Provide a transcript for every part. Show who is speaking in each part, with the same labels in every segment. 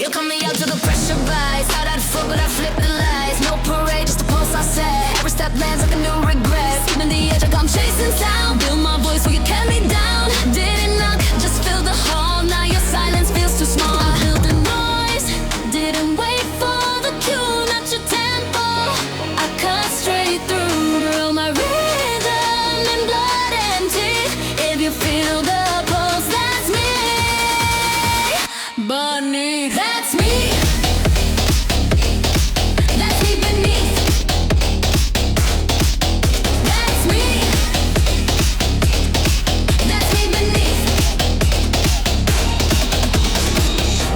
Speaker 1: You cut me out to the pressure rise. Thought I'd fall, but I flipped the lies. No parade, just a pulse I set. Every step lands like a new regret. Skipping the edge, I come chasing sound. Build my voice so you kept me down. Didn't knock, just fill the hall. Now your silence feels too small. I built the noise, didn't wait for the cue, not your tempo. I cut straight through, girl, my rhythm in blood and teeth. If you feel the pulse, that's me. Beneath, that's me. That's me beneath. That's me. That's me beneath.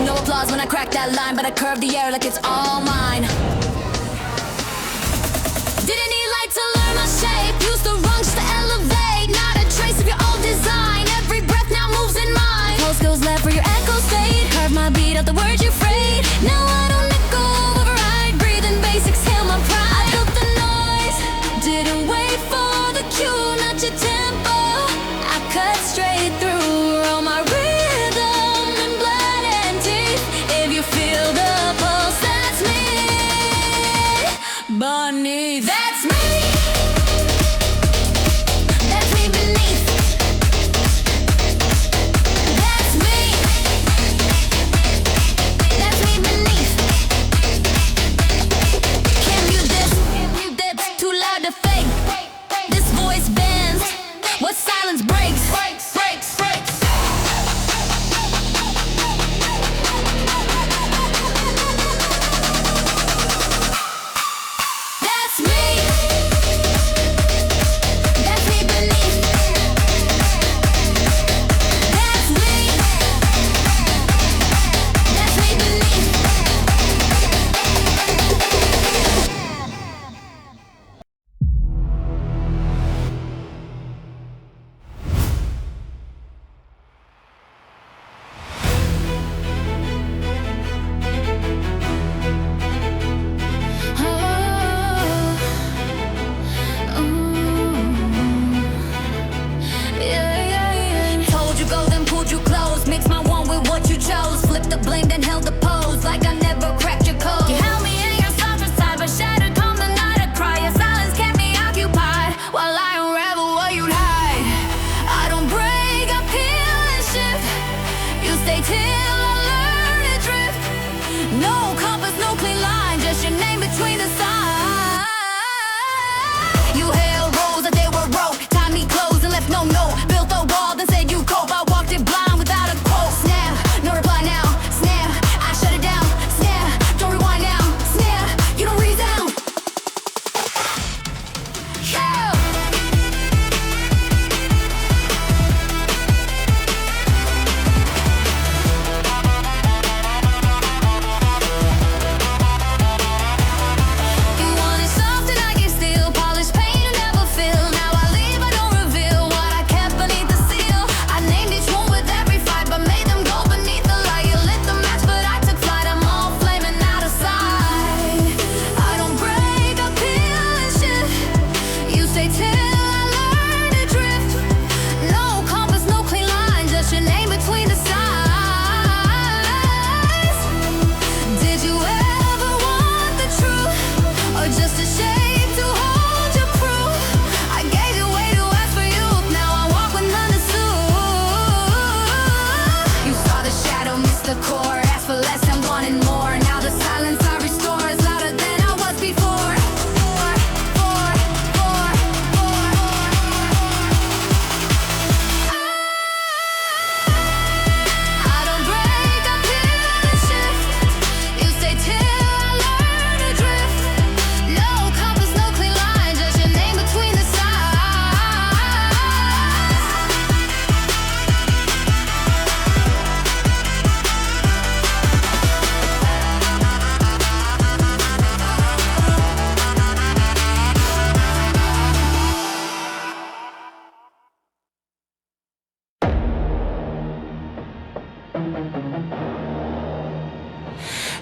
Speaker 1: No applause when I crack that line, but I curve the air like it's all mine. Didn't need light to learn my shape. Used the wrong just to elevate. Not a trace of your old design. Every breath now moves in mine. Pulse goes left where your echoes fade. Carve my beat out the words you frayed. Now I don't echo, override. Breathing bass, exhale my pride. I built the noise, didn't wait for the cue, not your tempo. I cut straight through, roll my rhythm in blood and teeth. If you feel the pulse, that's me. Beneath, that's me. That's me beneath. That's me. That's me beneath. Can't mute this, too loud to fake. This voice bends, what silence breaks. That's me. That's me beneath. That's me. That's me beneath. Told you go, then pulled you close. Mixed my one with what you chose. Flipped the blame, then held the pose. Like I never cracked your code. You held me in your softer side, but shattered calm the night I cry. Your silence kept me occupied while I unravel what you'd hide. I don't break, I peel and shift. You stay till I learn to drift. No compass, no clean line, just your name between the signs. You held rows that they were wrote. Tied me close and left no note. Built a wall, then said you cope. I walked it blind without a quote. Snap, no reply now. Snap, I shut it down. Snap, don't rewind now. Snap, you don't resound. Yeah. You wanted something I can steal. Polished paint you never feel. Now I leave, I don't reveal what I kept beneath the seal. I named each one with every fight, but made them go beneath the light. You lit the match, but I took flight. I'm all flaming out of sight. I don't break, I peel and shift. You stay till I learn to drift. No compass, no clean line, just your name between the sides. Did you ever want the truth, or just a shape to hold your proof? I gave you way to ask for youth. Now I walk with none to soothe. You saw the shadow, missed the core. Asked for less and wanted more. Now the silence I restore is louder than I was before. I don't break, I peel and shift. You stay till I learn to drift. No compass, no clean line, just your name between the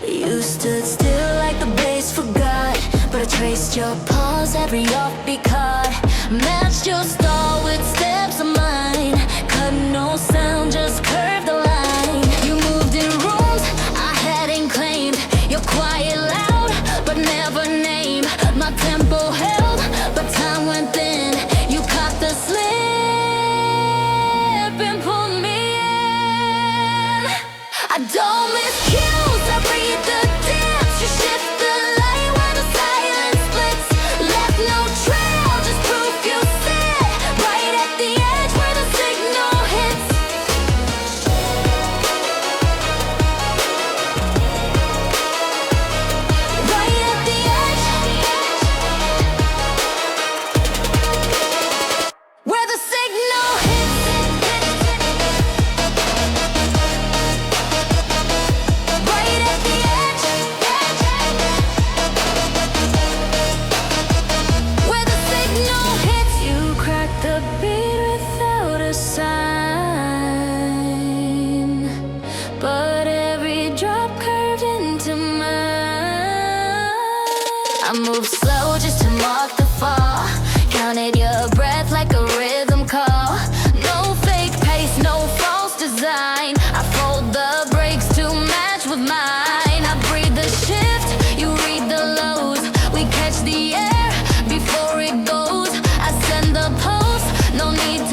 Speaker 1: You stood still like the bass forgot, but I traced your pulse, every offbeat cut. Matched your stall with steps of mine. Cut no sound, just curved the line. You moved in rooms I hadn't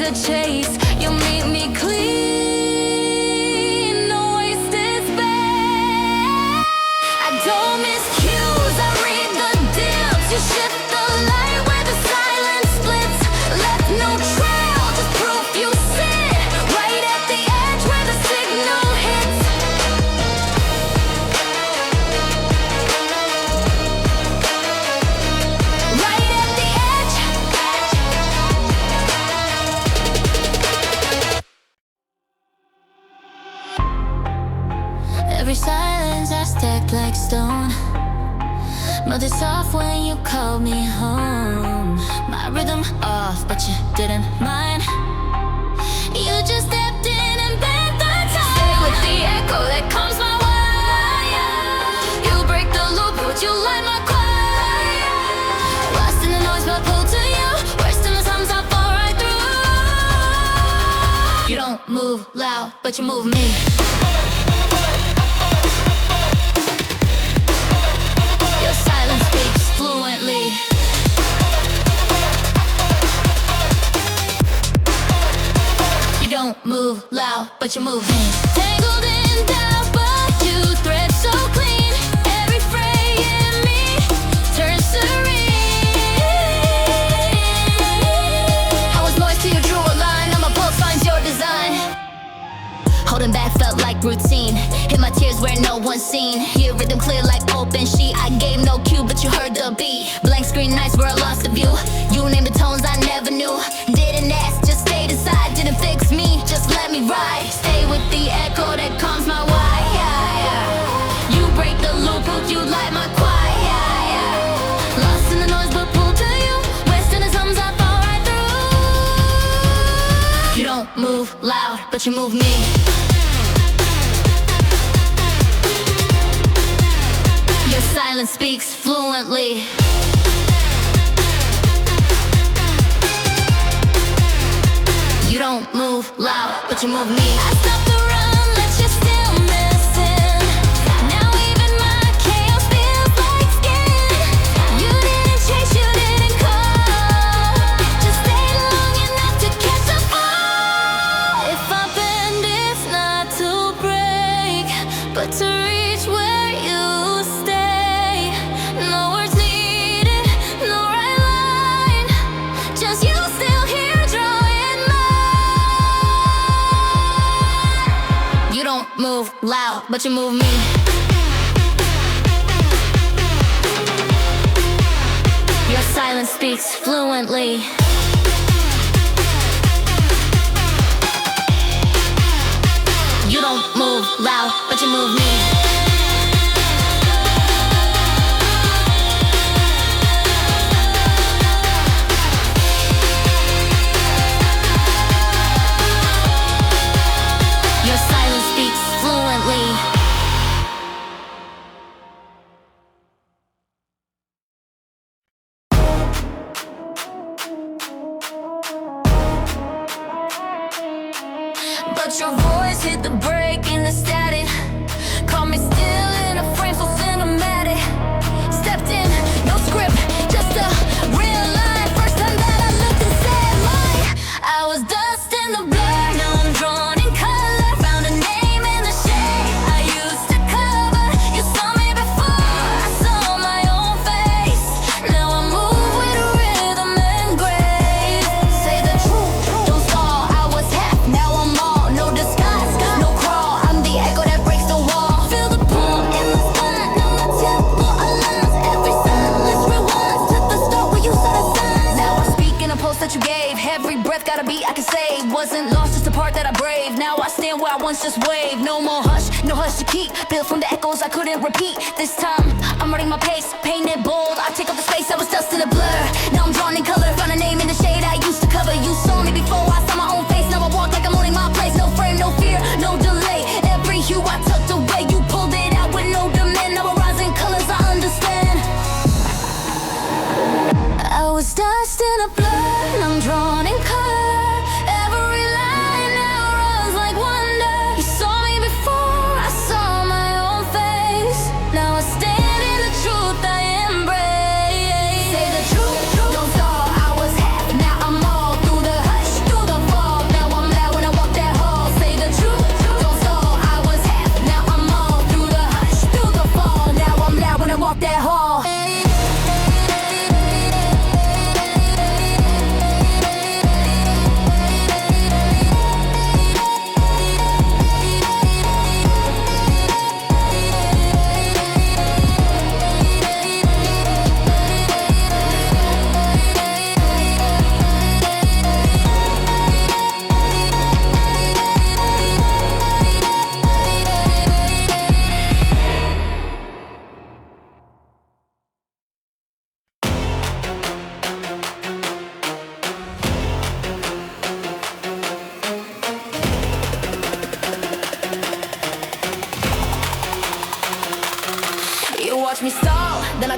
Speaker 1: the chase. You make me clean, no wasted space. I don't miss cues, I read the deals. You shift the light where the silence splits. Left no trail, just proof you sit right at the edge where the signal hits. Right at the edge. Every silence I stacked like stone. Melted soft when you called me home. My rhythm off, but you didn't mind. You just stepped in and bent the tone. Stay with the echo that comes my way. You break the loop, but you light my choir. Lost in the noise, but pulled to you. Worst in the times I fall right through. You don't move loud, but you move me. Your silence speaks fluently. You don't move loud, but you move me. Tangled in doubt, but you thread so clean. Every fray in me turns serene. I was moist till you drew a line. Now my pulse finds your design. Holding back felt like routine. Hit my tears where no one's seen. Hear rhythm clear like open sheet. I gave no cue, but you heard the beat. Blank screen nights where I lost the view. You named the tones I never knew. Didn't ask, just stayed inside. Didn't fix me, just let me ride. Stay with the echo that calms my wire. You break the loop, you light my choir. Lost in the noise, but pulled to you. West in the sums, I fall right through. You don't move loud, but you move me. Your silence speaks fluently. You don't move loud, but you move me. I stopped the run, let your stillness in. Now even my chaos feels like skin. You didn't chase, you didn't call. Just stayed long enough to catch the fall. If I bend, it's not to break, but to reach where you stay. No words needed, no right line. Just you still here drawing mine. You don't move loud, but you move me. Your silence speaks fluently. You don't move loud, but you move me. Your silence speaks fluently. But your voice hit the break in the static. Caught me still in a frame so cinematic. Stepped in, no script, just a real line. First time that I looked and said mine. I was dust in the blur, now I'm drawn in color. Found a name in the shade I used to cover. You saw me before, I saw my own face. Now I move with rhythm and grace. Say the truth, don't stall, I was half, now I'm all. No disguise, no crawl, I'm the echo that breaks the wall. Feel the pull in my spine, now my tempo aligns. Every silence rewinds to the start where you saw the signs. Now I speak in a pulse that you gave. Every breath got a beat I can save. Wasn't lost, just a part that I braved. Now I stand where I once just waved. No more hush, no hush to keep. Built from the echoes I couldn't repeat. This time I'm running my pace, painted bold. I take up the space, I was dust in a blur. Now I'm drawn in color, found a name in the shade I used to cover. You saw me before, I saw my own face. Now I walk like I'm owning my place. No frame, no fear, no delay. Every hue I tucked away, you pulled it out with no demand. Now I rise in colors, I understand. I was dust in a blur, and I'm drawn in color. Every line now runs like wonder. You saw me before, I saw my own face. Now I stand in the truth I embrace. Say the truth, don't stall, I was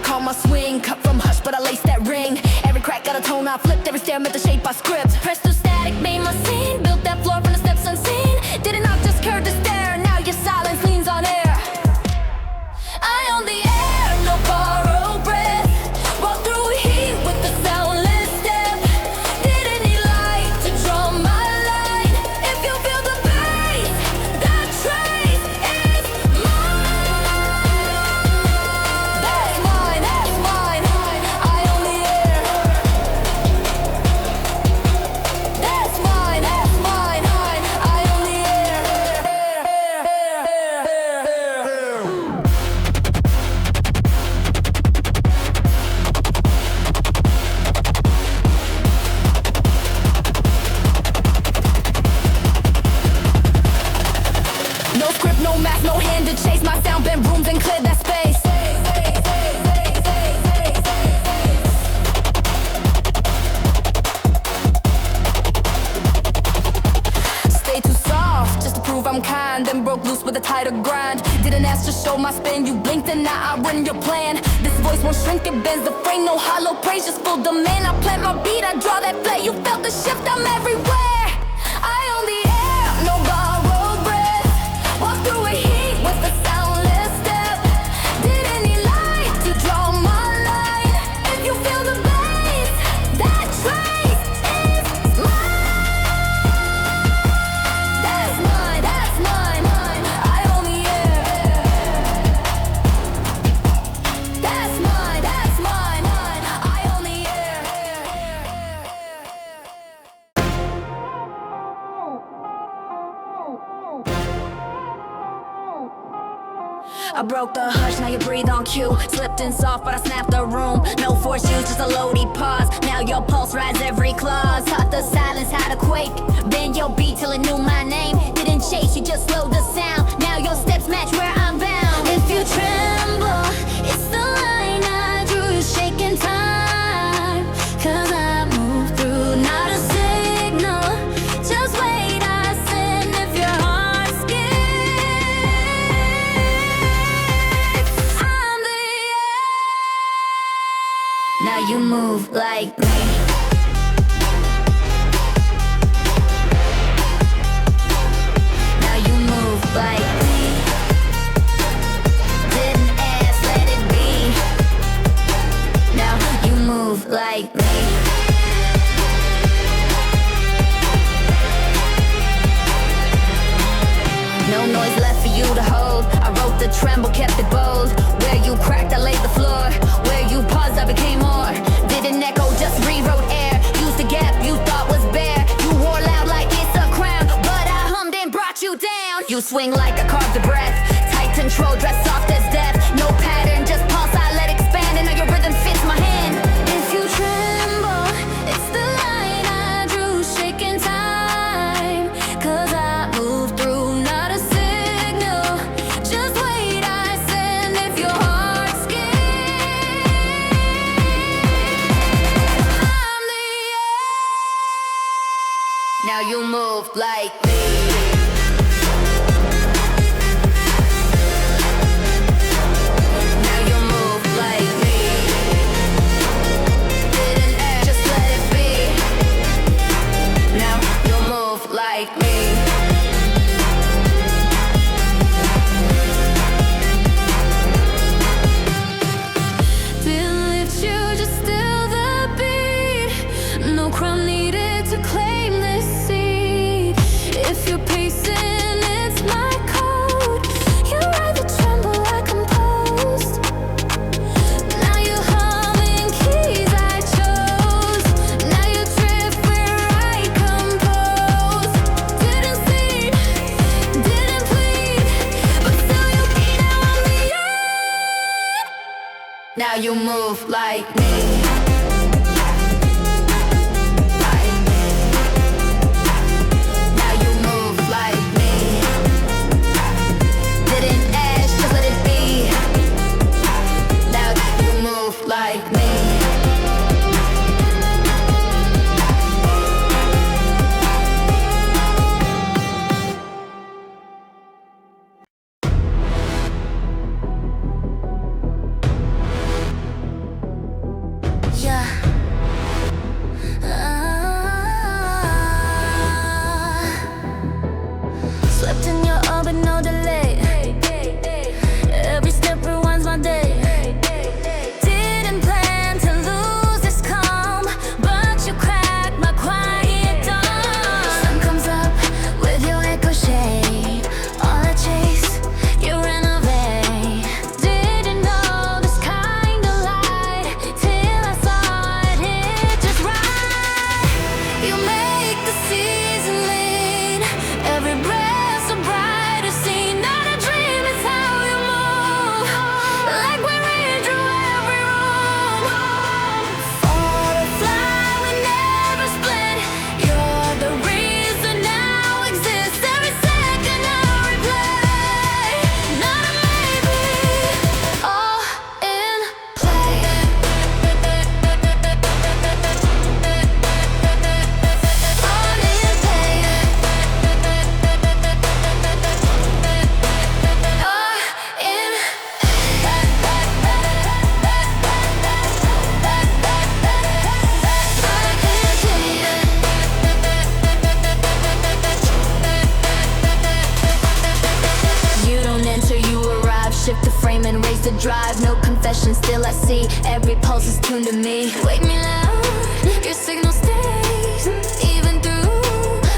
Speaker 1: I call my swing. Cut from hush, but I lace that ring. Every crack got a tone I flipped. Every stare met the shape I script. Pressed through static, made my scene. Built that floor from the steps unseen. Did it not just curve to stare? Now your silence leans on air. I own the air, no borrowed breath. Walk through heat with the soundless step. Didn't need light to draw my line. If you feel the bass, that trace is mine. That's mine, that's mine. I own the air. That's mine, that's mine. I own the air. No script, no mask, no hand to chase. My sound bent rooms and cleared that space. Stay too soft just to prove I'm kind. Then broke loose with a tighter grind. Didn't ask to show my spin. You blinked and now I run your plan. This voice won't shrink, it bends the frame. No hollow praise, just full demand. I plant my beat, I draw that play. You felt the shift, I'm everywhere. I own the air, no borrowed breath. Walk through a heat with the soundless step. Didn't need light to draw my line. If you feel the bass, that trace is mine. That's mine, that's mine. I own the air. That's mine, that's mine. I own the air. I broke the hush, now you breathe on cue. Slipped in soft, but I snapped the room. No force used, just a loady pause. Now your pulse rides every clause. Taught the silence how to quake. Bend your beat till it knew my name. Didn't chase, you just slowed the sound. Now your steps match where I'm bound. If you tremble, it's the line I drew. Shaking time, 'cause I move through. Not a signal, just wait, I send if your heart's scared. I'm the air. Now you move like me. Now you move like me. Didn't ask, let it be. Now you move like me. No noise left for you to hold. I wrote the tremble, kept it bold. Where you cracked, I laid the floor. Where you paused, I became more. Didn't echo, just rewrote air. Used the gap you thought was bare. You wore loud like it's a crown, but I hummed and brought you down. You swing like I carved the breath. Tight control, dress soft as death. No pattern, just pulse, I let expand. And now your rhythm fits my hand. If you tremble, it's the line I drew. Shaking time, 'cause I move through. Not a signal, just wait, I send if your heart's scared. I'm the air. Now you move like me. Now you move like me. Didn't ask, just let it be. Now you move like me. Didn't lift you, just still the beat. No crown needed to claim this seat. If you're pacing, it's my code. You ride the tremble I composed. Now you humming keys I chose. Now you drift where I compose. Didn't sleep, didn't plead, but still you beat. Now I'm the end. Now you move like me. Like me. Now you move like me. Didn't ask, just let it be. Now you move like me. shift the frame and raise the drive. No confession, still I see every pulse is tuned to me. Wake me loud, your signal stays even through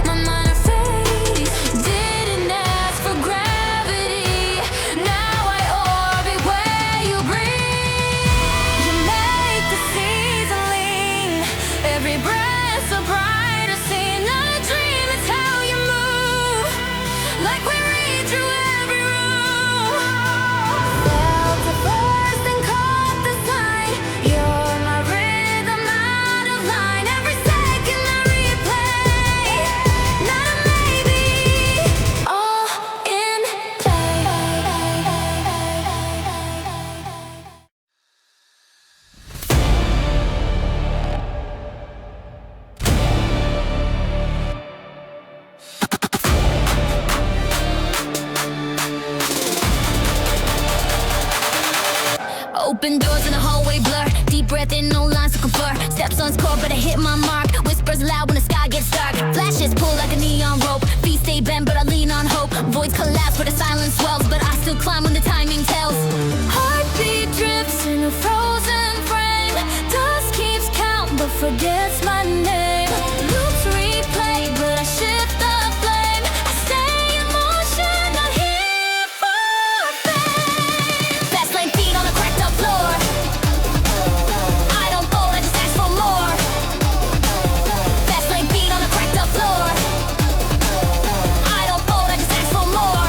Speaker 1: my minor phase. Didn't ask for gravity, now I orbit where you breathe. You make the season lean, every breath so brighter seen. Not a dream, it's how you move, like we read through every room. Felt the first and caught the sign. You're my rhythm, not a line. Every second I replay, not a maybe, all in play. Open doors in the hallway blur. Deep breath in, no lines to confer. Steps on score, but I hit my mark. Whispers loud when the sky gets dark. Flashes pull like a neon rope. Feet stay bent, but I lean on hope. Voids collapse, but the silence swells. But I still climb when the timing tells. Heartbeat drifts in a frozen frame. Dust keeps count, but forgets my name. Loops replay, but I shift the flame. I stay in motion, not here for fame. Bassline feet on a cracked up floor. I don't fold, I just ask for more. Bassline feet on a cracked up floor. I don't fold, I just ask for more.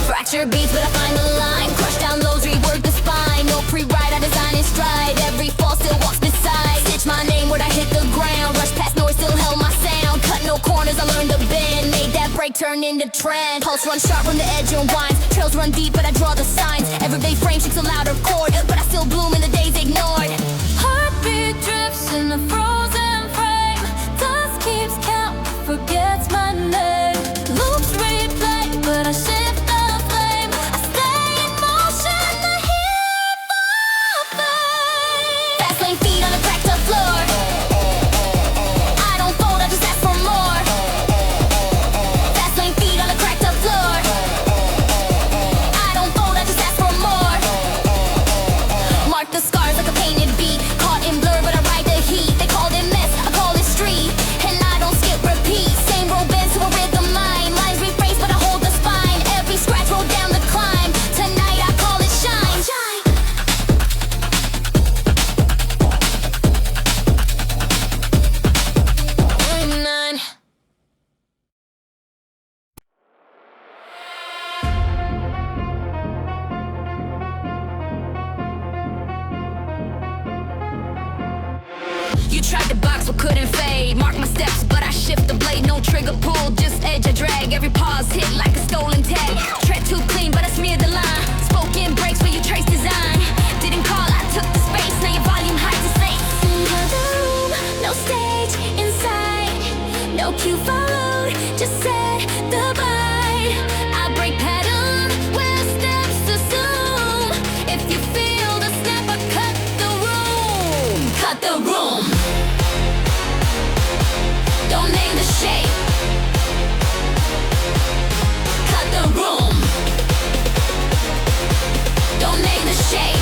Speaker 1: Fracture beats, but I find the line. Crush down lows, rework the spine. No pre-ride, I design in stride. Every fall still walks beside. Stitch my name where I hit the ground. Rush past noise, still held my sound. Cut no corners, I learned to bend. Made that break turn into trend. Pulse run sharp when the edge unwinds. Trails run deep, but I draw the signs. Everyday frame shakes a louder chord, but I still bloom in the days ignored. Heartbeat drifts in a frozen frame. Dust keeps count, forgets my name. Loops replay, but I shift the flame. I stay in motion, not here for fame. Bassline feet on a cracked up floor. I don't fold, I just ask for more. Bassline feet on a cracked up floor. I don't fold, I just ask for more. Mark the scars like a painted beat. Caught in blur, but I ride the heat. They call it mess, I call it street. And I don't skip repeat. Same road bends to a rhythm line. Lines rephrase, but I hold the spine. Every scratch roll down the climb. Tonight I call it shine. Nine. You tried to box but couldn't fade. Mark my steps but I shift the blade. No trigger pull, just edge I drag. Every pause hit like a stolen tag. Tread too clean but I smeared the line. Spoken breaks where you trace design. Didn't call, I took the space. Now your volume high to say. Another room, no stage inside. No cue followed, just said the bite. I break pattern where steps assume. If you feel the snap, I cut the room. Cut the room. Don't name the shape. Cut the room. Don't name the shape.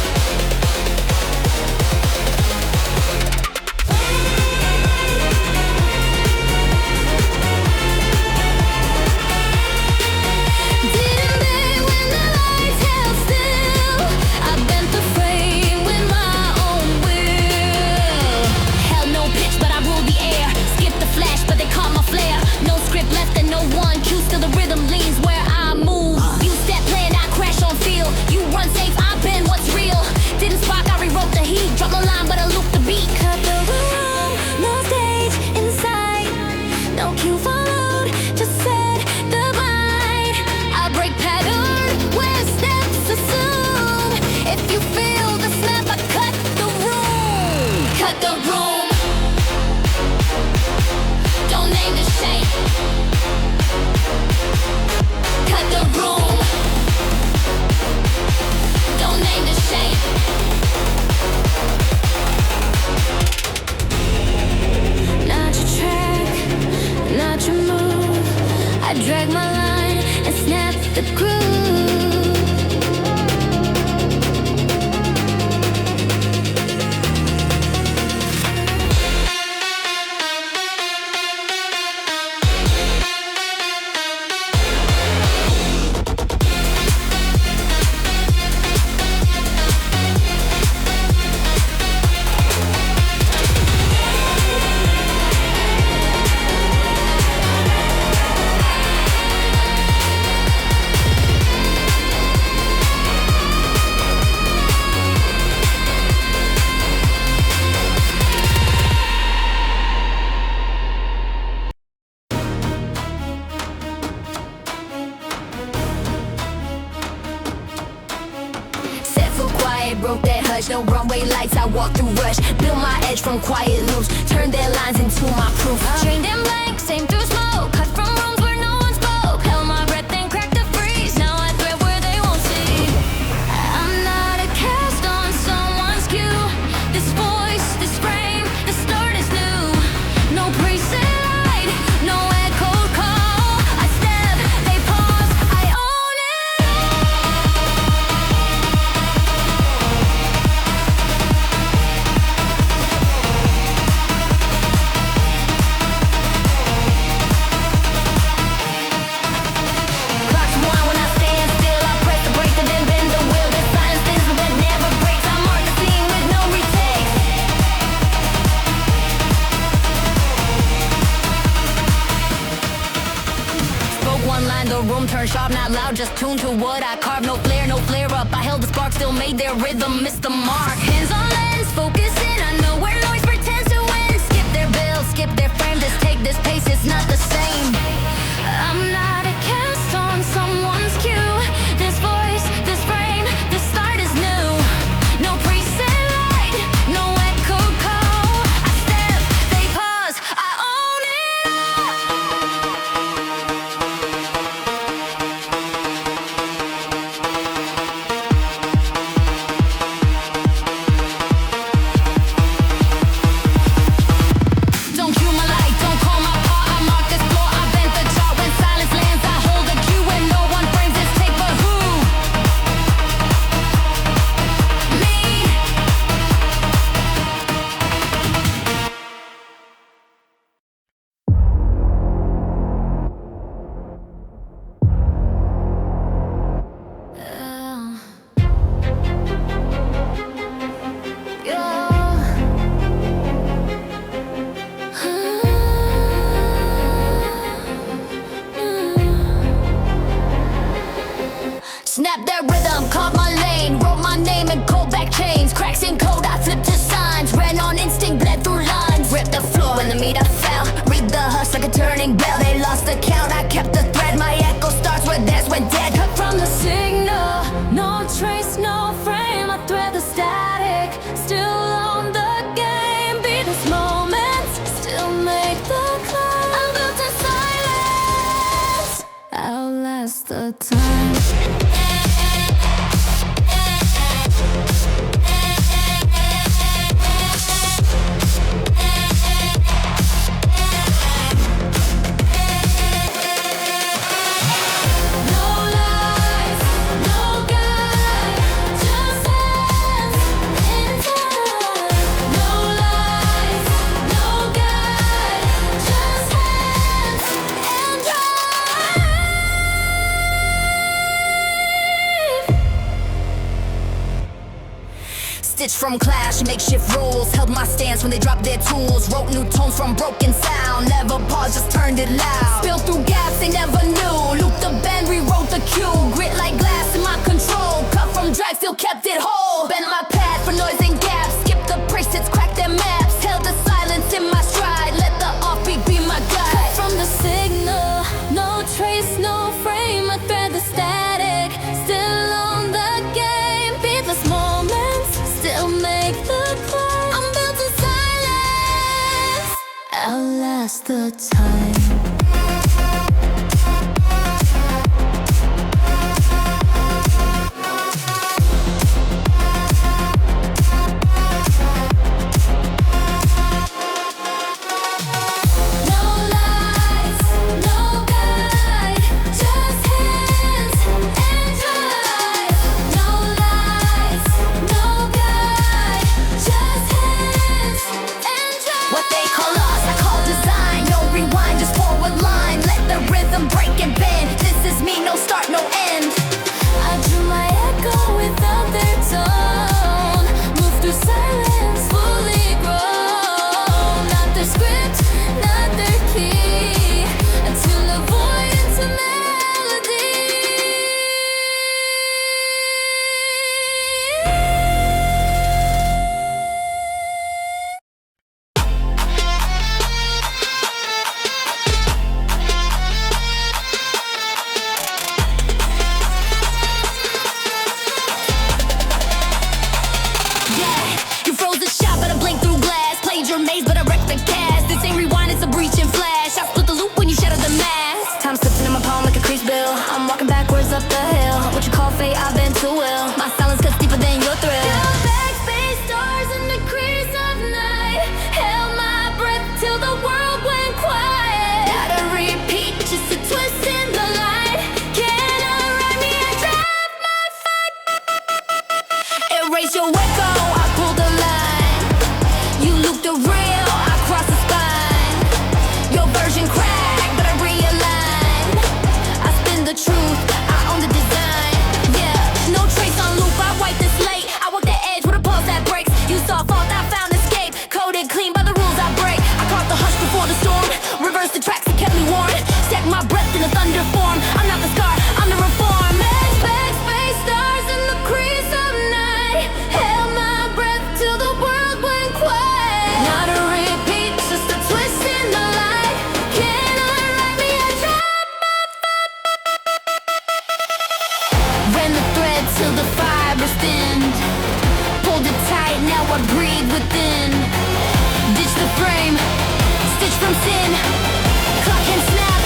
Speaker 1: Didn't bang when the lights held still. I bent the frame with my own will. Held no pitch, but I ruled the air. Skipped the flash, but they caught my flare. No script left and no one cue. Still the rhythm leans where I move. You step planned, I crash on field. You run safe, I bend what's real. Didn't spark, I rewrote the heat. Drop the line, but I loop the beat. Cut the room, no stage inside. No cue followed, just said the bite. I break pattern where steps assume. If you feel the snap, I cut the room. Cut the room. Don't name the shape. Cut the room. Don't name the shape. Not your track, not your move. I drag my line and snap the groove. rush. No runway lights, I walk through rush. Build my edge from quiet loops. Turn their lines into my proof. Trained in blanks, aim through smoke. Cut from rooms where no one spoke. Held my breath and cracked the freeze. Now I thread where they won't see. I'm not a cast on someone's cue. This voice, this frame, the start is new. No preset light, no echo call. I step, they pause, I own it. Clocks wind when I stand still. I press the brake and then bend the wheel. The silence is that never breaks. I mark the scene with no retakes. Spoke one line, the room turned sharp, not loud, just tuned to what I carved. No flare, no flare up. I held the spark, still made their rhythm, missed the mark. Hands on lens, focusing. I know where noise pretends to win. Skip their bill, skip their frame. Just take this pace, it's not the same. I'm not a cast on someone's cue. This voice, this frame, the start is new. No preset light, no echo call. I step, they pause, I own it Don't cue my light, don't call my part. I mark this floor, I bent the chart. When silence lands, I hold the cue. When no one frames this tape, but who? Me. Snap that rhythm, caught my lane. Wrote my name in cold back chains. Cracks in code, I flipped to signs. Ran on instinct, bled through lines. Ripped the floor when the meter fell. Read the hush like a turning bell. They lost the count, I kept the thread. My echo starts where theirs went dead. Cut from the signal, no trace, no frame. I thread the static, still on the game. Be this moment, still make the climb. I'm built in silence, outlast the time. No lies, no guide, just hands in time. No lies, no guide, just hands and drive. Stitch from clash, makeshift rules. Held my stance when they dropped their tools. Wrote new tones from broken sound. Never paused, just turned it loud. Spilled through gaps they never knew. Looped the bend, rewrote the cue. Grit like glass in my control. Cut from drag, still kept it whole. Bend my path for noise and gaps. Skip the presets, crack their maps. Held the silence in my stride. Let the offbeat be my guide. Cut from the signal, no trace, no frame. I thread the static, still on the game. Beatless moments, still make the climb. I'm built in silence, outlast the time. No lies, no guide, just hands and drive. No lies, no guide, just hands and drive. What they call us, I call design. No rewind. up the hill. What you call fate, I've been too ill. My silence cuts deeper than your thrill. Fell backspace stars in the crease of night. Held my breath till the world went quiet. Gotta repeat just a twist in the light. Can't unwrite me, I drive my fight. Erase your echo, I pull the line. You loop the real, I cross the spine. Your version cracked, but I realign. I spin the truth, I own the design. Yeah, no trace on loop, I wipe the slate. I walk the edge with a pulse that breaks. You saw fault, I found escape. Coded clean by the rules I break. I caught the hush before the storm. Reverse the tracks that kept me warm. Stack my breath in a thunder form. I'm not the scar, I'm the reform. Backspace stars in the crease of night. Held my breath till the world went quiet. Not a repeat, just a twist in the light. Can't unwrite me, I drop my fight. Ran the thread till the fibers thinned. Pulled it tight, now I breathe within. Ditch the frame, stitch from sin. Clock can snap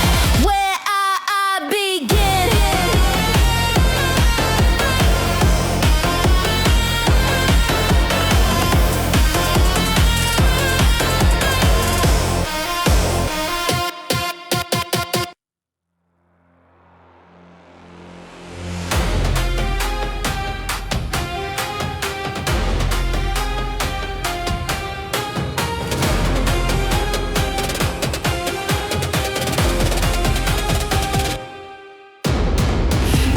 Speaker 1: where I begin.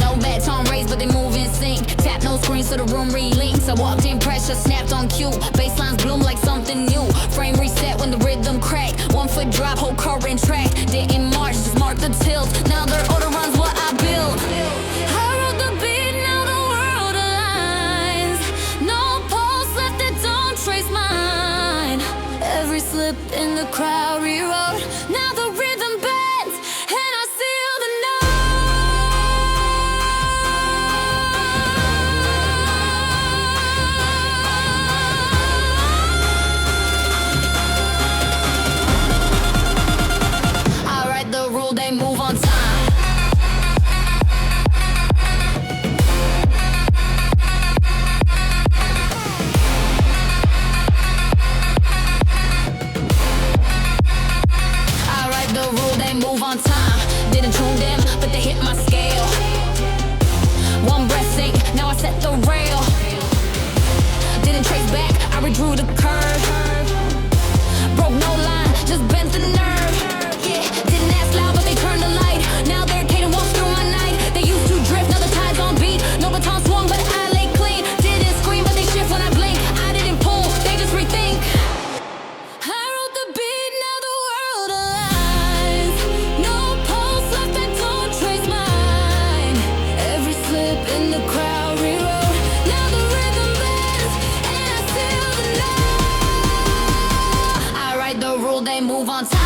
Speaker 1: No baton raised, but they move in sync. Tap no screen so the room relinks. I walked in, pressure snapped on cue. Basslines bloom like something new. Frame reset when the rhythm crack. 1 foot drop, whole current track. Didn't march, just mark the tilt. Now their order runs what I build. I wrote the beat, now the world aligns. No pulse left that don't trace mine. Every slip in the crowd rewrote. Now the rhythm bends, and I seal the I write the rule, they move on time. I write the rule, they move on time. Didn't tune them, but they hit my scale. One breath sink, now I set the rail. Didn't trace back, I redrew the curve. Broke no line, just bent the nerve. Yeah, didn't ask loud, but they turned the light. Now they're Caden walks through my night. They used to drift, now the tide's on beat. No baton swung, but I lay clean. Didn't scream, but they shift when I blink. I didn't pull, they just rethink. I wrote the beat, now the world aligns. No pulse left that don't trace mine. Every slip in the crowd rewrote. Now the rhythm bends, and I seal the law. I write the rule, they move on time.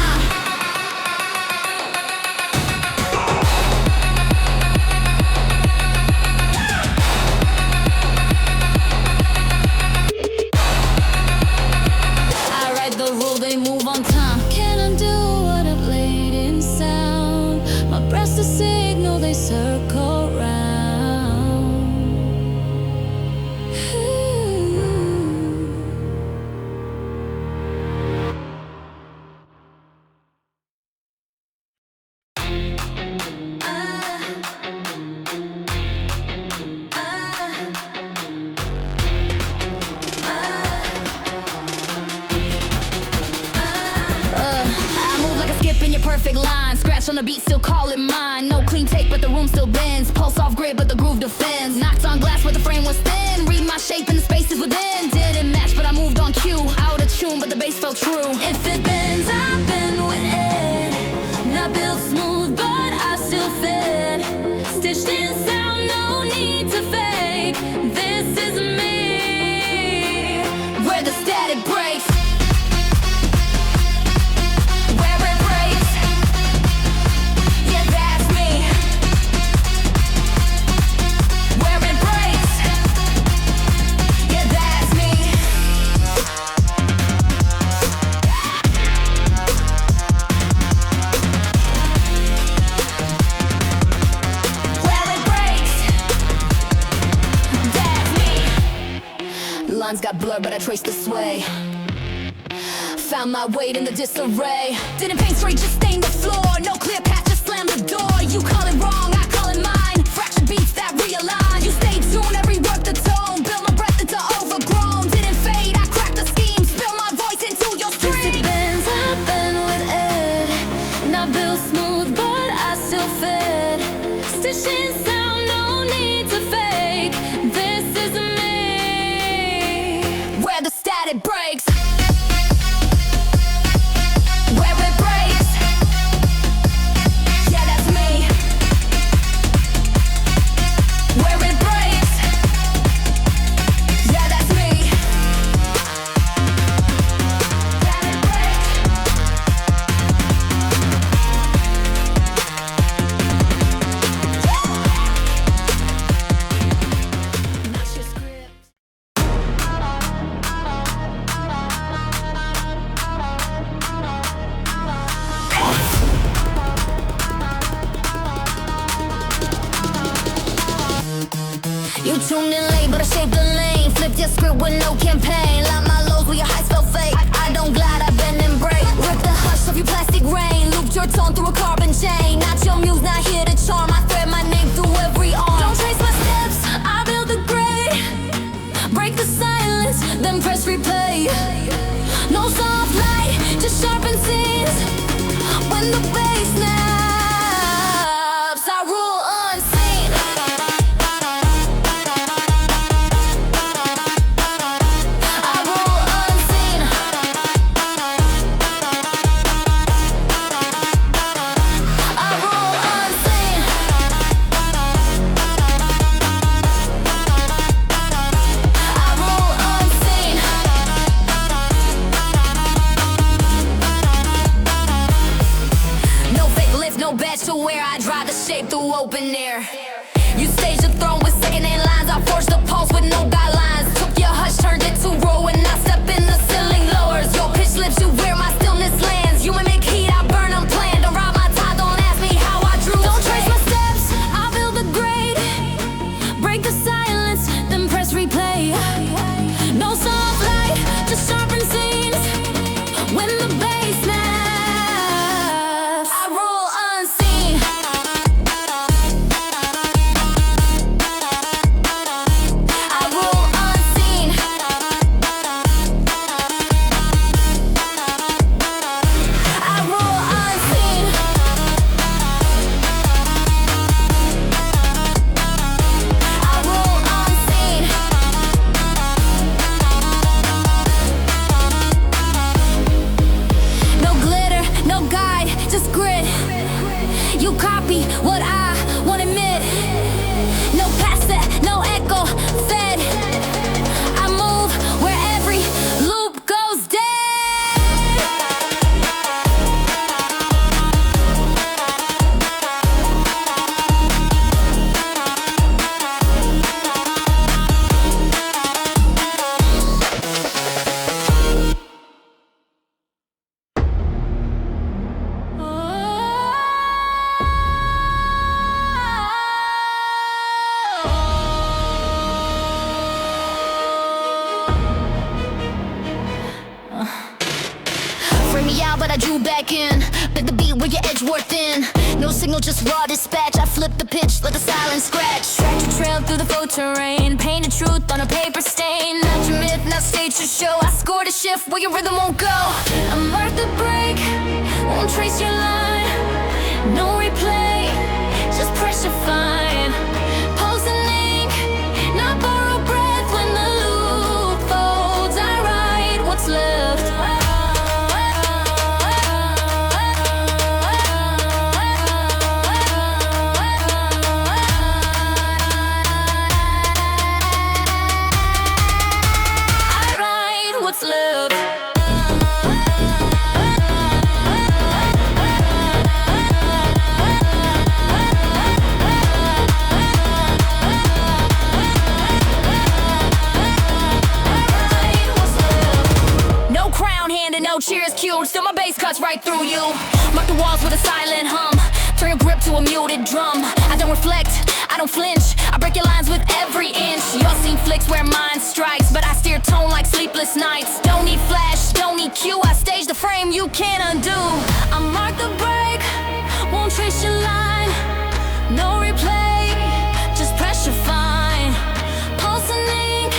Speaker 1: I write the rule, they move on time. Can't undo what I've laid in sound. My breath's a signal, they circle round. I move like a skip in your perfect line. Scratch on the beat, still call it mine. No clean take, but the room still bends. Pulse off grid, but the groove defends. Knocked on glass, but the frame was thin. Read my shape in the spaces within. Didn't match, but I moved on cue. Out of tune, but the bass felt true. If it bends, I bend with it. Not built smooth, but I still fit. Stitched in sound, no need to fake. This is me. Where the static breaks. Where it breaks. Yeah, that's me. Where it breaks. Yeah, that's me. lines got blurred, but I traced the sway. Found my weight in the disarray. Didn't paint straight, just stained the floor. No clear path, just slam the door. You call it wrong, I call it mine. Fractured beats that realign. You stay tuned, every work the tone. Build my breath into overgrown. Didn't fade, I cracked the scheme. Spill my voice into your stream. Bends, I've been with Ed. Not built smooth, but I still fit. Stitching sound, no need to fake. This is me. Where the static breaks. Tuned in late, but I shaped the lane. Flipped your script with no campaign. Like my lows where your highs felt fake. I don't glide, I bend and break. Rip the hush of your plastic rain. Looped your tone through a carbon chain. Not your muse, not here to charm. I thread my name through every arm. Don't trace my steps, I build the grade. Break the silence, then press replay. No soft light, just sharpen scenes. When the bass snaps, I rule unseen. To where I drive the shape through open air. You stage the throne with second-hand lines. I forged the pulse with no guidelines. Took your hush, turned it to roll. When I step in, the ceiling lowers. Your pitch slips, you where my stillness lands. You mimic heat, I burn unplanned. Don't ride my tie, don't ask me how I drew. Don't trace my steps, I build the grade. Break the silence, then press replay. No soft light, just sharpen scenes. When the bass snaps, I rule unseen. But I drew back in. Bit the beat where your edge wore thin. No signal, just raw dispatch. I flip the pitch like a silent scratch. Track your trail through the faux terrain. Painted truth on a paper stain. Not your myth, not stage your show. I scored a shift where your rhythm won't go. I mark the break, won't trace your line. No replay, just pressure fine. Pose and ink, not borrow breath. When the loop folds, I write what's left. up to a muted drum. I don't reflect, I don't flinch. I break your lines with every inch. Y'all seen flicks where mine strikes, but I steer tone like sleepless nights. Don't need flash, don't need cue. I stage the frame you can't undo. I mark the break, won't trace your line. No replay, just pressure fine. Pulse and ink,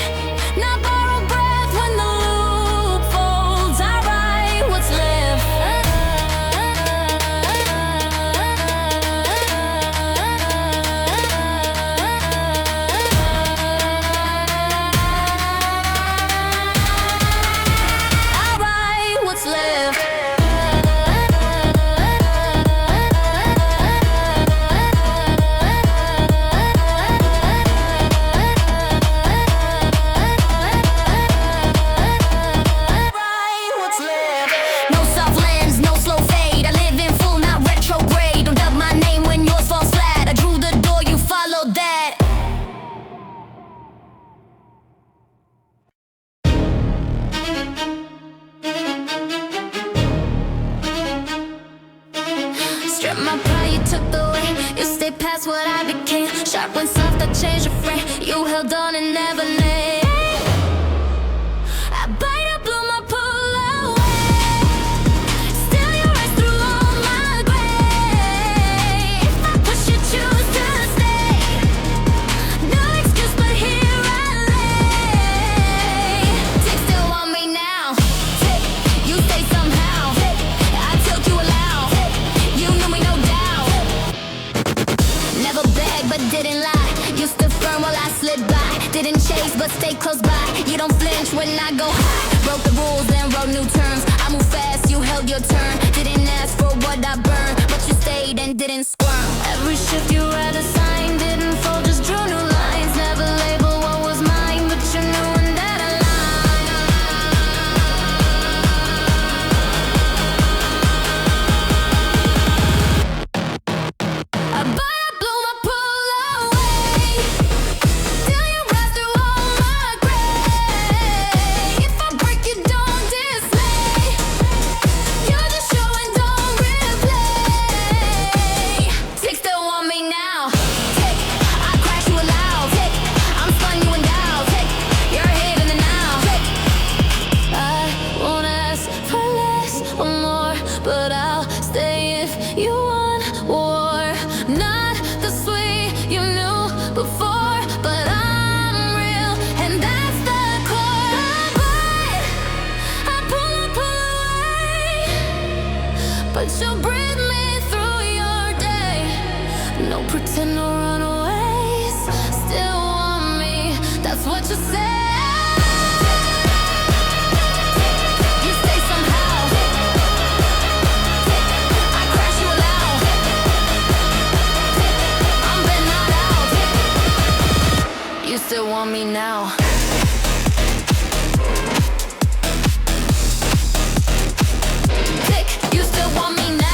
Speaker 1: not borrow breath when the loop folds. I write what's left. I write what's left. Strip my pride, you took the way. You stayed past what I became. Sharp when soft, I changed your frame. You held on and never named. I bite, I blew my pull away. Still you rise through all my gray. If I push, you choose to stay. No excuse, but here I lay. Tick still want me now. Tick, you stay somehow. I took you aloud. You knew me, no doubt. Never begged, but didn't lie. You stood firm while I slid by. Didn't chase, but stay close by. You don't flinch when I go high. Broke the rules, then wrote new terms. I move fast, you held your turn. Didn't ask for what I burned, but you stayed and didn't squirm. Every shift you read a sign, didn't fall, just drew new lines. Never labeled what was mine, but you knew when that I blew my pull away. Still you rise through all my gray. If I break you, don't display. You just show and don't replay. Tick still want me now. Tick, I crash you aloud. Tick, I'm spun you in doubt. Tick, you're here in the now. Tick, I won't ask for less or more, but I'll stay if you want war. Not the sweet you knew before, but I'm real, and that's the core. I pull away, but you breathe me through your day. No pretend, no runaways. Still want me, that's what you say. You stay somehow. I crash you aloud. I'm been not out. You still want me now. Tick, you still want me now.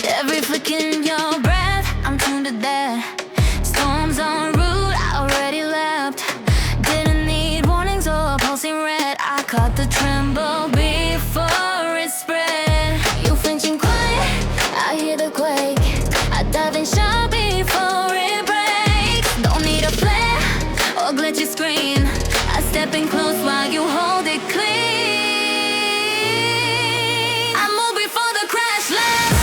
Speaker 1: Every flick in your breath, I'm tuned to that. Storms en route, I already left. Didn't need warnings or pulsing red. I caught the tremble before it spread. You flinching quiet, I hear the quake. I dive in sharp before it breaks. Don't need a flare or glitchy screen. I step in close while you hold it clean. I move before the crash lands.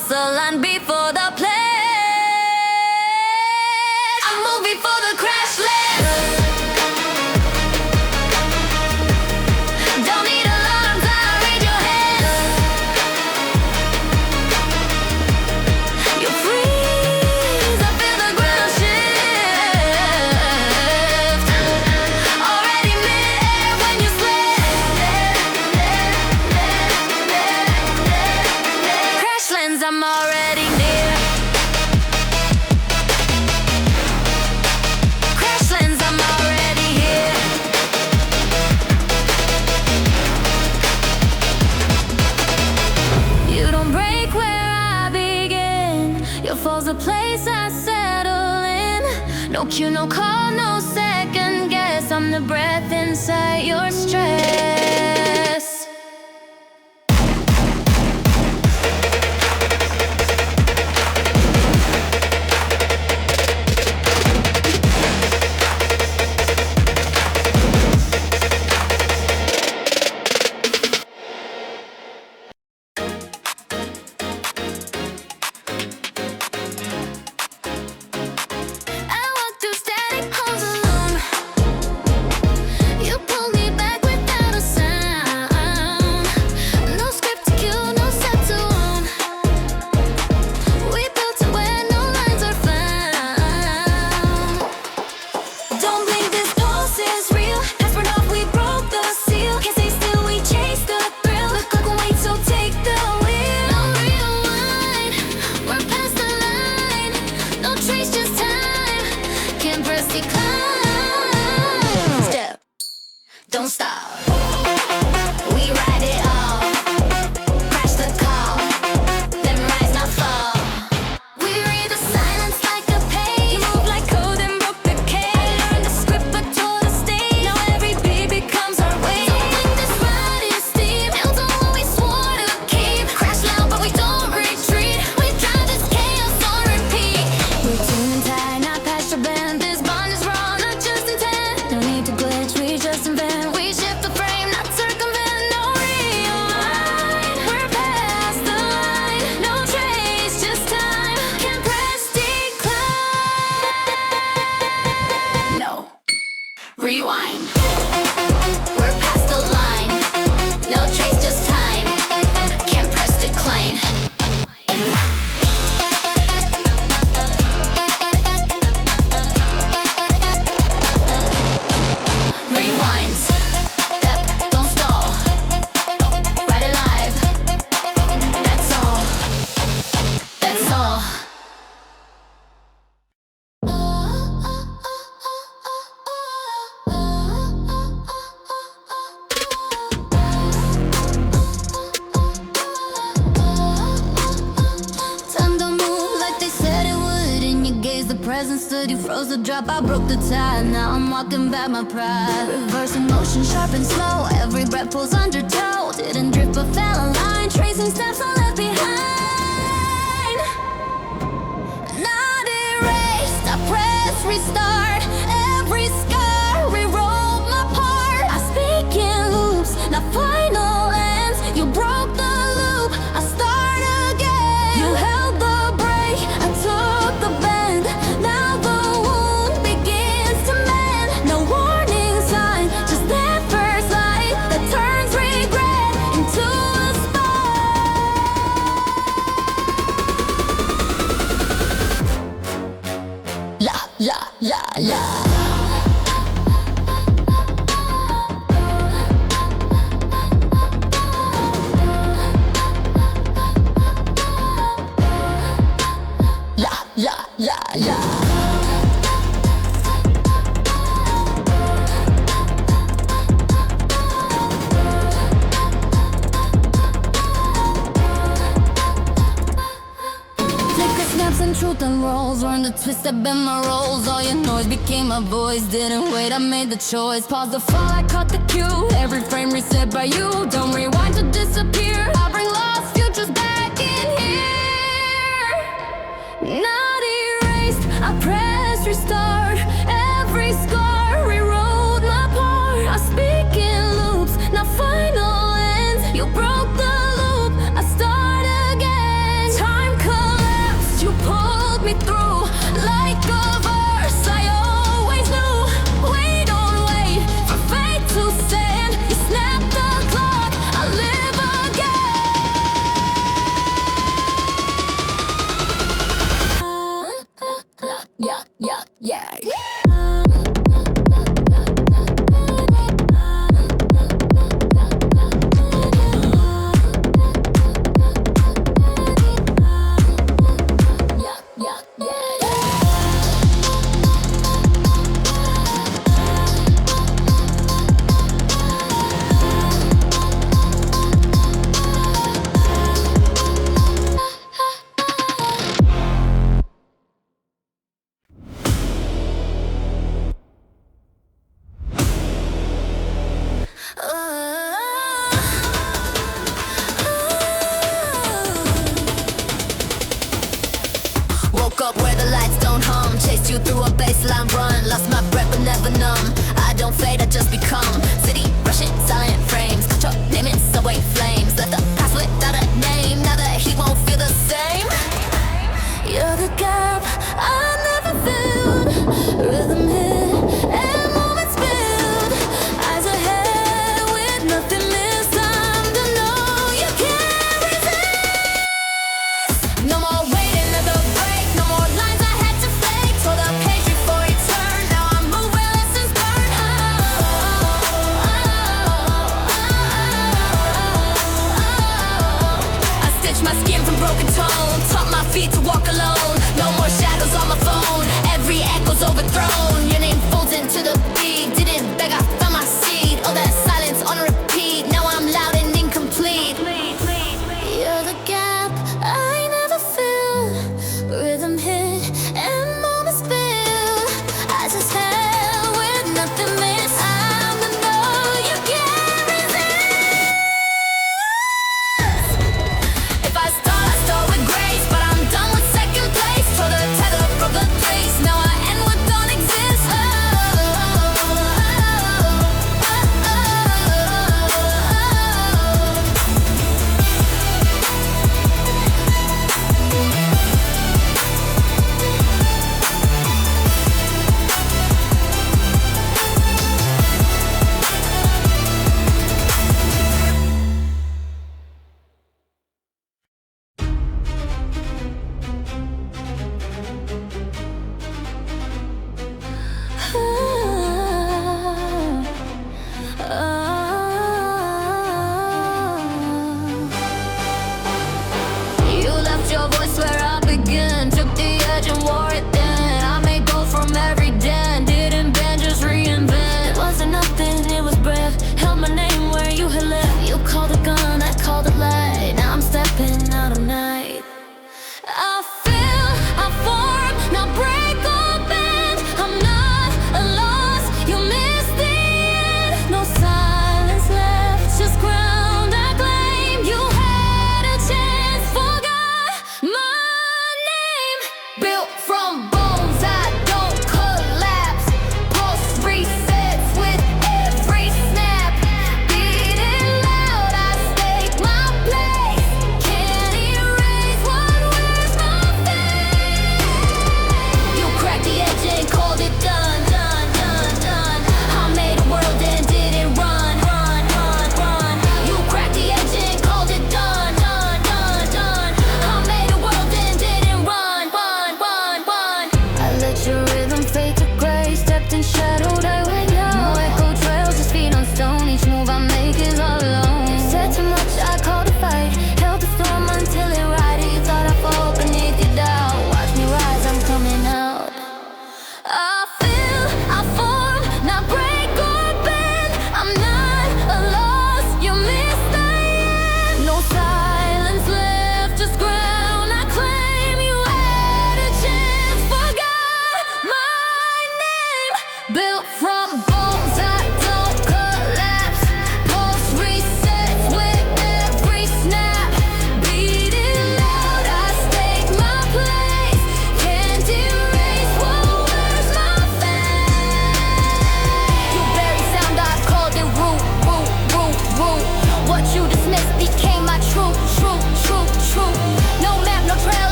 Speaker 1: cross the line before the play. I move before the crash lands. Don't need alarms, I read your hands. You freeze, I feel the ground shift. Already mid-air when you slip. Crash lands, I'm already near. Crash lands, I'm already here. You don't break where I begin. Your fall's a place I settle in. No cue, no call, no second guess. I'm the breath inside your stress. I walk through static halls alone. You pull me back without a sound. No script to cue, no set to own. We built it where no lines are found. Don't blink, this pulse is real. Has burned off, we broke the seal. Can't stay still, we chase the thrill. The clock will wait, so take the wheel. No rewind, we're past the line. No trace, just time. Can't press decline. Step, don't stop. We ride it all. Crash the call, then rise, not fall. We read the silence like a page. Move like code and broke the cage. Learned the script but tore the stage. Now every beat becomes our way. Don't think this ride is steep. Held on what we swore to keep. Crash loud but we don't retreat. We drive this chaos on repeat. We're tuning tight, not past your bend. This bond is raw, not just intent. No need to glitch, we just invent. We shift the frame, not circumvent. No rewind, we're past the line. No trace, just time. Can't press decline. No, rewind. We're past the line. No trace, just time. Can't press decline. Rewind. Step, don't stall. Ride it live. That's all. That's all. Time don't move like they said it would. In your gaze, the present stood. You froze the drop, I broke the tide. Now I'm walking back my pride. Reversing motion, sharp and slow. Every breath pulls undertow. Didn't drift but fell in line. Tracing steps I left behind. Not erased, I press restart. Every scar rewrote my part. I speak in loops, not final ends. You broke the loop, I start again. You held the brake, I took the bend. Now the wound begins to mend. No warning sign, just that first light that turns regret into a spark. La la la la. La la la la. Flicker snaps and truth unrolls. Learn the twist that bend my rolls. All your noise became my voice. Didn't wait, I made the choice. Pause the fall, I caught the cue. Every frame reset by you. Don't rewind to disappear. I bring lost futures back in here. Not erased, I press restart. Every scar rewrote my part. I speak in loops, not final ends. You broke the loop, I start again. Time me through like a verse I always knew. We don't wait for fate to send. You snap the clock, I live again. Yeah. Woke up where the lights don't hum. Chased you through a baseline run. Lost my breath but never numb. I don't fade, I just become. City rushing, silent frames. Control, name it, subway flames. Left the past without a name. Now the heat won't feel the same. You're the gap I never filled. Rhythm hit and moments build. Eyes ahead with nothing missed. Time to know you can't resist. No more waiting at the break. No more lines I had to fake. Tore the page before you turn. Now I move where lessons learned. I stitched my skin from broken tone. Taught my feet to walk alone. No more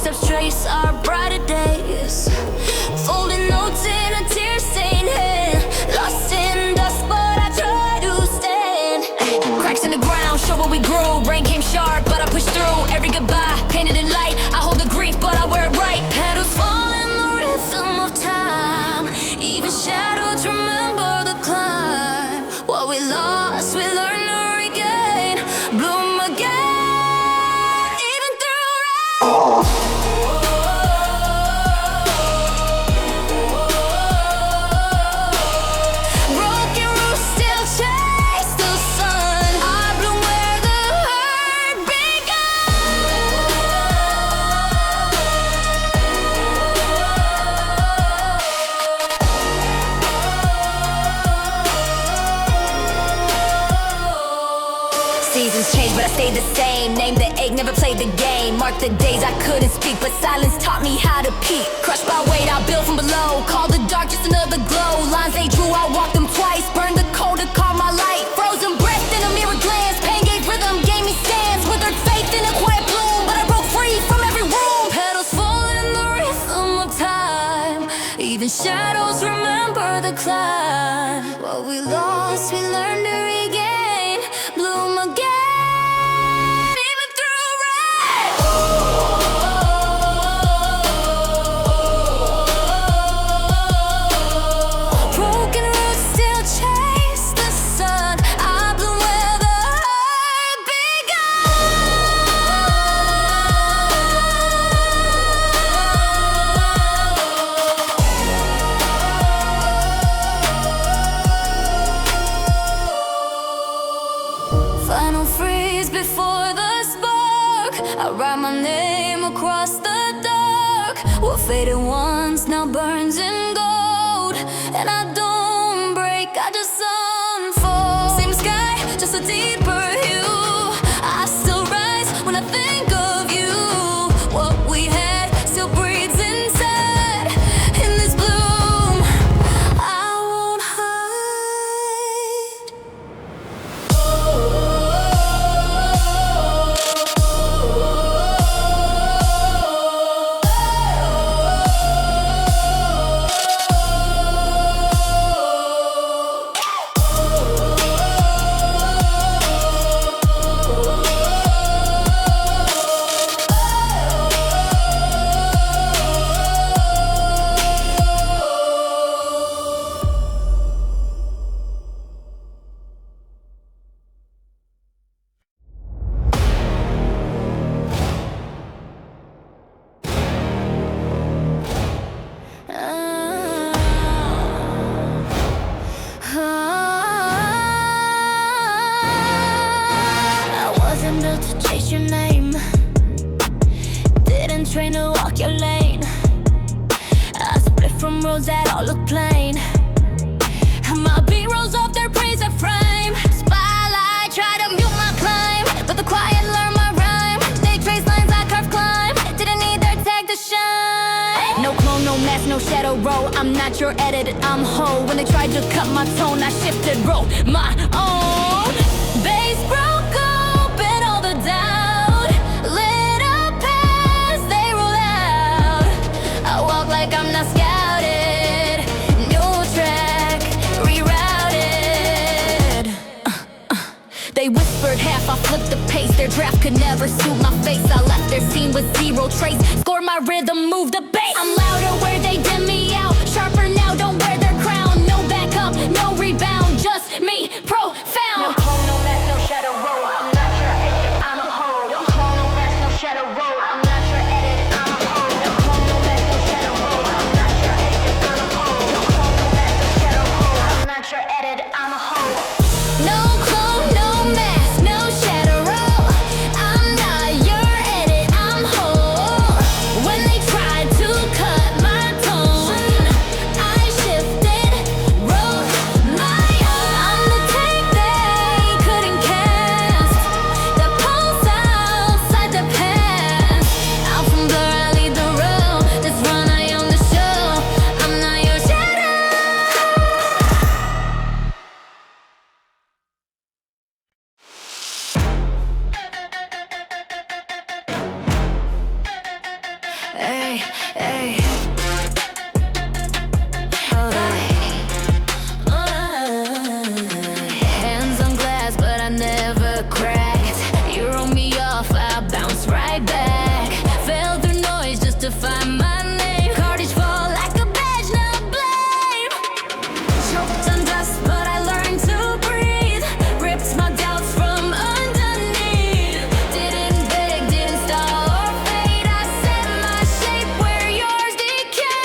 Speaker 1: footsteps trace our brighter days. Folding notes in a tear-stained hand, lost in dust, but I try to stand. Cracks in the ground show where we grew. Brain came sharp, but I pushed through. Every goodbye painted in light. I hold the grief, but I wear it right. Petals fall in the rhythm of time. Even shadows remember the climb. What we lost, we learn to regain. Bloom again, even through rain. Broken roots still chase the sun. I bloom where the hurt Seasons change, but I stay the same. Name the ache, never played the game. Mark the days I couldn't speak, but silence taught me how to peak. Crushed by weight, I built from below. Call the dark just another glow. Lines they drew, I walked them twice. Burned the cold to carve my light. Frozen breath in a mirror glance. Pain gave rhythm, gave me stance. Withered faith in a quiet bloom, but I broke free from every room. Petals fall in the rhythm of time. Even shadows remember the climb. What we lost, we learned to regain. Bloom again, even through rain. Broken roots still chase the sun. I bloom where the hurt begun. Final freeze before the spark. I write my name across the dark. What faded once now burns in gold. And I don't break, I just unfold. Same sky, just a deeper hue. I still rise when I think of you. What we had still breathes inside. In this bloom, I won't hide. I wasn't built to chase your name. Didn't train to walk your lane. I split from roads that all look plain. My beat rolls off their praise and frame. Spotlight, try to mute my climb, but the quiet learn my rhyme. They trace lines, I curve climb. Didn't need their tag to shine. No clone, no mask, no shadow row. I'm not your edit, I'm whole. When they tried to cut my tone, I shifted, wrote my own. Bass broke open all the doubt. Lit up as they roll out. I walk like I'm not scouted. New track, rerouted. They whispered half, I flipped the pace. Their draft could never suit my face. I left their scene with zero trace. Score my rhythm, move the bass. I'm louder where they dim me out. Sharper now, don't wear their crown. No backup, no rebound, just me, profound. No clone, no mask, no shadow roll. I'm not your edit, I'm a hoe. No clone, no mask, no shadow roll. I'm not your edit, I'm a hoe. No clone, no mask, no shadow roll. I'm not your edit, I'm a hoe. No clone, no mask, no shadow roll. I'm not your edit, I'm a hoe. No clone, no mask, no shadow roll. I'm not your edit, I'm whole. When they tried to cut my tone, ay, ay. Hands on glass, but I never cracked. You roll me off, I bounce right back. Fell through noise just to find my name. Cartage fall like a badge, no blame. Choked on dust, but I learned to breathe. Ripped my doubts from underneath. Didn't beg, didn't stall or fade. I set my shape where yours decayed.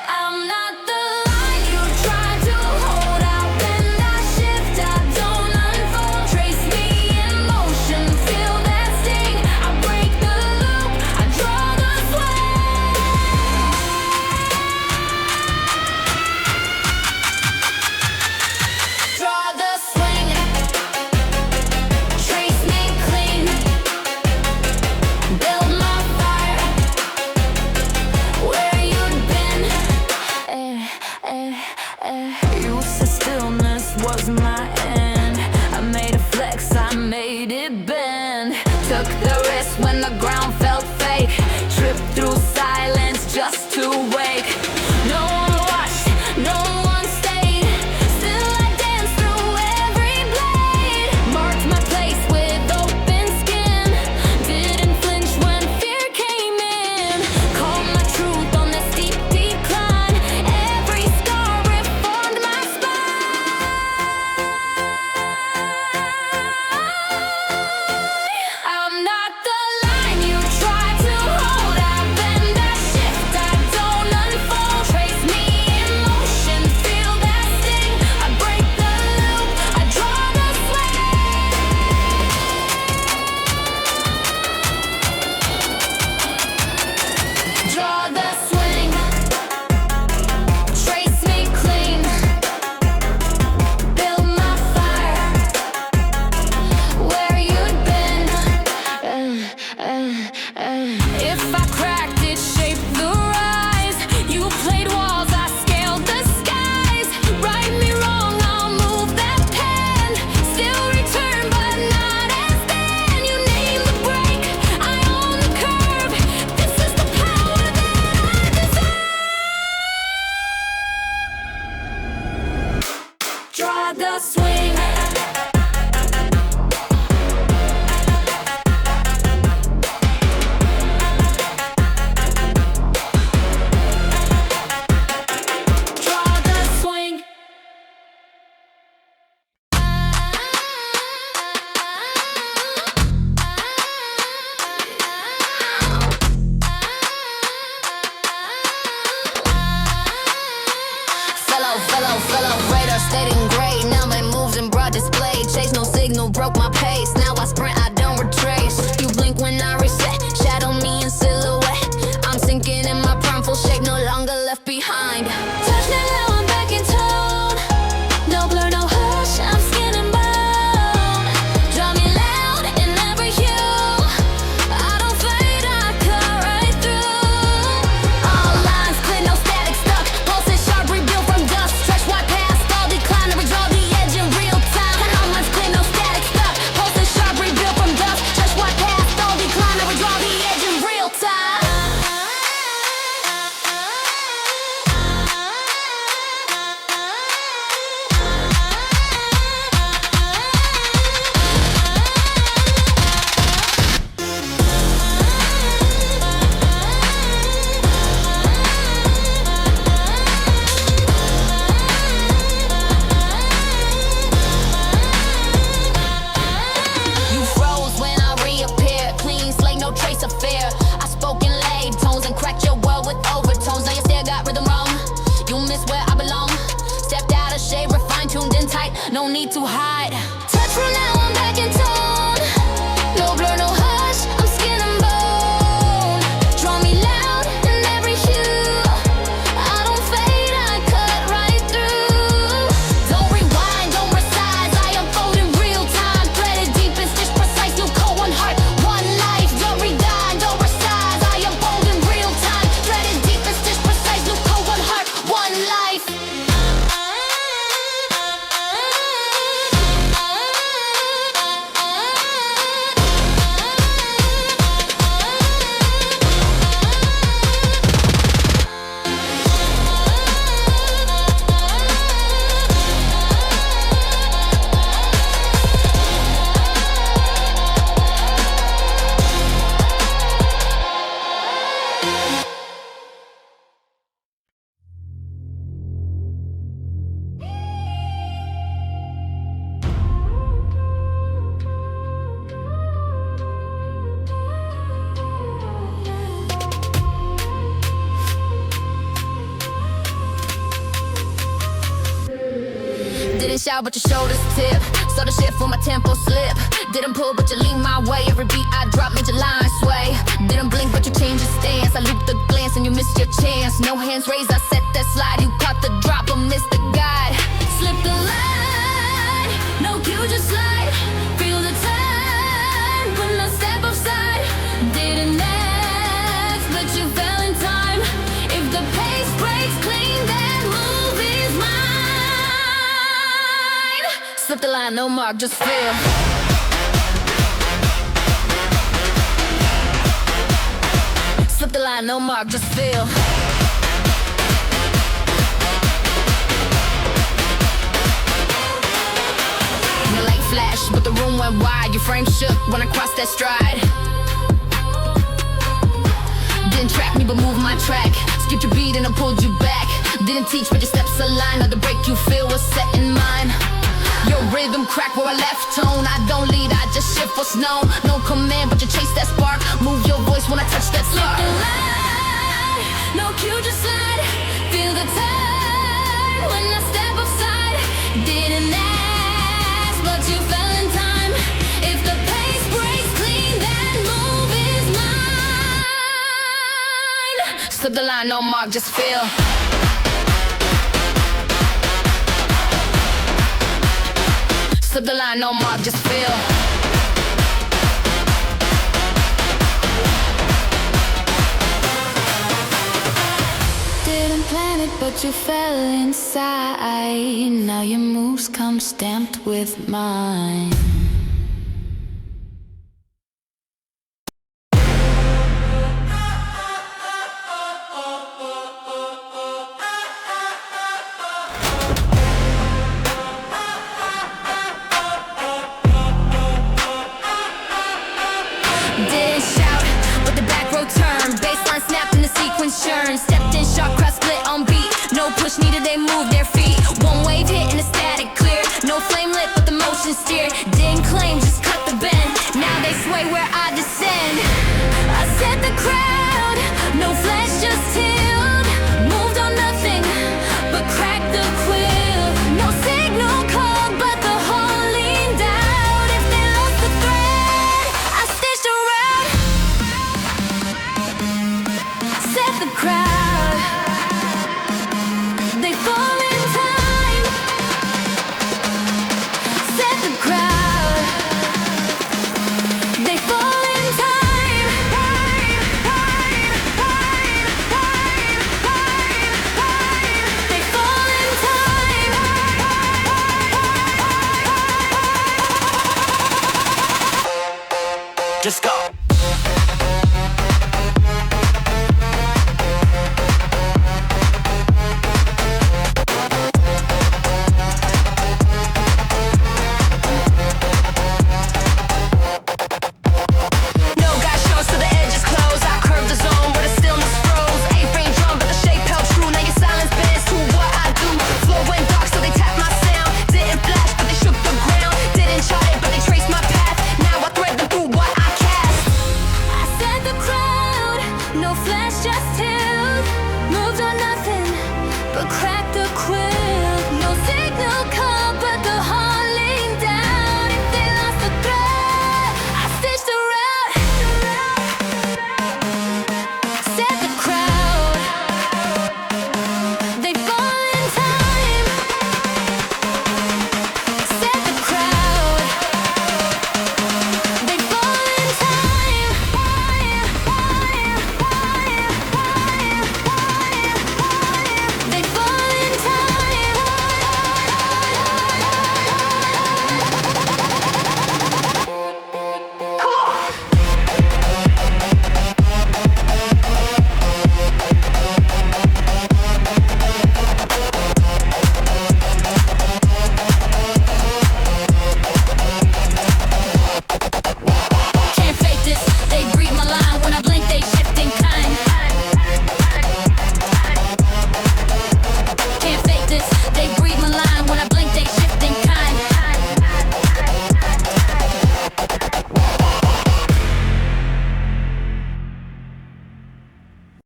Speaker 1: I'm not the line you try to hold out. When I shift, I don't unfold. Trace me in motion, feel that sting. I break the loop, I draw the swing. Draw the swing, trace me clean. Build my fire where you'd been. You said stillness was my end. I made a flex, I made it bend. Took the risk when the ground felt fake. Tripped through silence just to wake. No one watched, no one stayed. Still I danced through every blade. Marked my place with open skin. Didn't flinch when fear came in. Called my truth on the steep decline. Every scar reformed my spine. I'm not the line you try to hold out. Bend, I shift, I don't unfold. Trace me in motion, feel that sting. I break the loop, I draw the swing. Draw the swing, trace me clean. Build my fire where you'd been. If I cracked it, shaped the rise. You played walls, I scaled the skies. Right me wrong, I'll move that pen. Still return, but not as then. You name the break, I own the curve. This is the power that I deserve. Draw the swing. Draw the swing. Fellow freighter, stayed in gray. Now my moves in broad display. Chase no signal, broke my pace. Now I sprint, I don't retrace. You blink when I reset, shadow me in silhouette. I'm sinking in my prime, full shape, no longer left behind. Touch me now, I'm back in tone. No blur, no hush, I'm skin and bone. Draw me loud in every hue. I don't fade, I cut right through. All lines clear, no static stuck. Pulses sharp, rebuild from dust. Stretch wide past all decline and redraw the edge in real time. All lines clear, no static stuck. Pulses sharp, rebuild from dust. Stretch wide past all decline and redraw the edge in real time. You froze when I reappeared. Clean slate, no trace of fear. I spoke in laid tones and cracked your world with overtones. Now you still got rhythm wrong. You miss where I belong. Stepped out of shade, refined, tuned in tight. No need to hide. Touch from now, I'm back in tone. No blur, no hush, I'm skin and bone. Draw me loud in every hue. I don't fade, I cut right through. Don't rewind, don't resize. I unfold in real time. Threaded deep and stitched precise. New code, one heart, one life. Don't rewind, don't resize. I unfold in real time. Threaded deep and stitched precise. New code, one heart, one life. out, but your shoulders tip. So the shift for my tempo slip. Didn't pull, but you lean my way. Every beat I drop made your line sway. Didn't blink, but you changed your stance. I looped the glance and you missed your chance. No hands raised, I set that slide. You caught the drop, but missed the guide. Slip the line, no cue, just slide. Feel the time when I step offside. Didn't ask, but you fell in time. If the pace breaks clean, that move is mine. Slip the line, no mark, just feel. Slip the line, no mark, just feel. Your light flashed, but the room went wide. Your frame shook when I crossed that stride. Didn't track me, but moved my track. Skipped your beat and I pulled you back. Didn't teach, but your steps aligned. Now the break you feel was set in mine. Your rhythm crack where I left tone. I don't lead, I just shift what's known. No command, but you chase that spark. Move your voice when I touch that spark. Slip the line, no cue, just slide. Feel the time when I step offside. Didn't ask, but you fell in time. If the pace breaks clean, that move is mine. Slip the line, no mark, just feel. Slip the line, no mark, just feel. Didn't plan it, but you fell inside. Now your moves come stamped with mine. Didn't shout, but the back row turned. Bassline snapped and the sequence churned. Stepped in, sharp crowd split on beat. No push needed, they moved their feet. One wave hit and the static clear. No flame lit, but the motion steered. Didn't claim, just cut the bend. Now they sway where I descend. I set the crowd, no flash, just tilt. Moved on nothing, but cracked the quill. No signal called, but the whole leaned out. If they lost the thread, I stitched around. Set the crowd, they fall in time. Set the crowd, they fall in time. They fall in time.
Speaker 2: Just go.